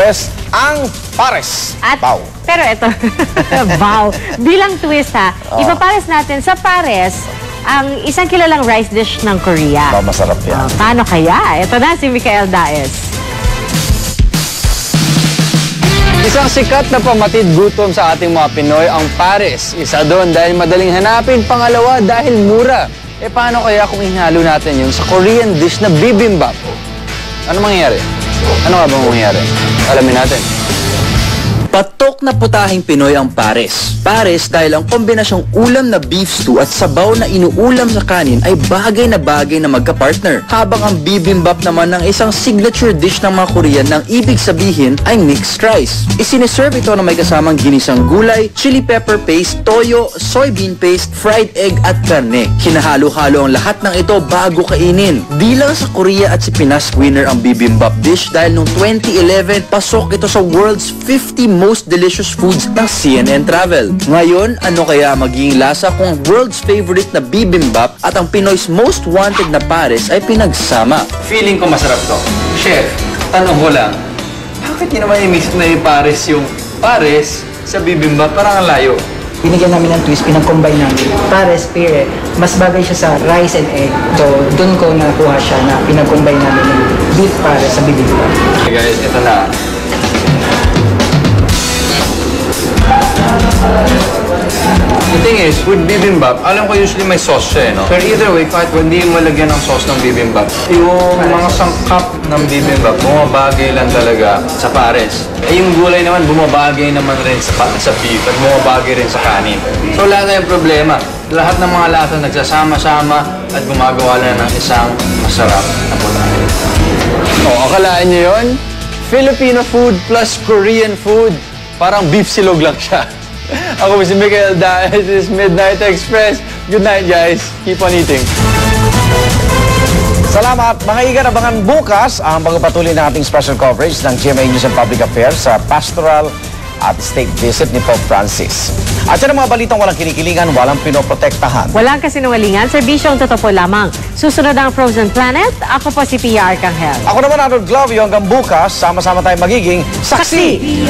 Express ang pares. At, Bao. pero ito, bao. Bilang twist ha, ipapares natin sa pares ang isang kilalang rice dish ng Korea. Bao, masarap yan. Paano kaya? Ito na si Michael Daes. Isang sikat na pamatid gutom sa ating mga Pinoy ang pares. Isa doon dahil madaling hanapin, pangalawa dahil mura. Paano kaya kung inhalo natin yun sa Korean dish na bibimbap? Ano mangyayari? Ano nga bang mangyayari? Alamin natin. Patok na putahing Pinoy ang pares. Pares dahil ang kombinasyong ulam na beef stew at sabaw na inuulam sa kanin ay bagay na magka-partner. Habang ang bibimbap naman ng isang signature dish ng mga Korean nang ibig sabihin ay mixed rice. Isiniserve ito na may kasamang ginisang gulay, chili pepper paste, toyo, soybean paste, fried egg at karne. Hinahalo-halo ang lahat ng ito bago kainin. Di lang sa Korea at si Pinas winner ang bibimbap dish dahil noong 2011 pasok ito sa world's 50 most delicious foods ng CNN Travel. Ngayon, ano kaya magiging lasa kung world's favorite na bibimbap at ang Pinoy's most wanted na pares ay pinagsama? Feeling ko masarap to. Chef, tanong ko lang, bakit yun naman i-mix na yung pares sa bibimbap? Parang ang layo. Binigyan namin ng twist, pinag-combine namin. Pares, pire, mas bagay siya sa rice and egg. So, doon ko nakuha siya na pinag-combine namin ng beef pares sa bibimbap. Okay guys, ito na. The thing is, with bibimbap, alam ko usually may sauce siya, no? Pero either way, kahit hindi mo malagyan ng sauce ng bibimbap, yung mga sangkap ng bibimbap, bumabagay lang talaga sa pares. Yung gulay naman, bumabagay naman rin sa beef at bumabagay rin sa kanin. So, wala tayong problema. Lahat ng mga lasa nagsasama-sama at gumagawa lang ng isang masarap na putahe. Akalaan niyo yun? Filipino food plus Korean food. Parang beef silog lang siya. Ako si Michael Daes. This is Midnight Express. Good night, guys. Keep on eating. Salamat. Mga igan, abangan bukas ang pagpapatuloy ng ating special coverage ng GMA News and Public Affairs sa pastoral at state visit ni Pope Francis. At yan ang mga balitang walang kinikilingan, walang pinoprotektahan. Walang kasinungalingan, serbisyong totoo lamang. Susunod ang Frozen Planet. Ako po si Pia Arcangel. Ako naman, Arnold Glavio. Hanggang bukas, sama-sama tayong magiging saksi!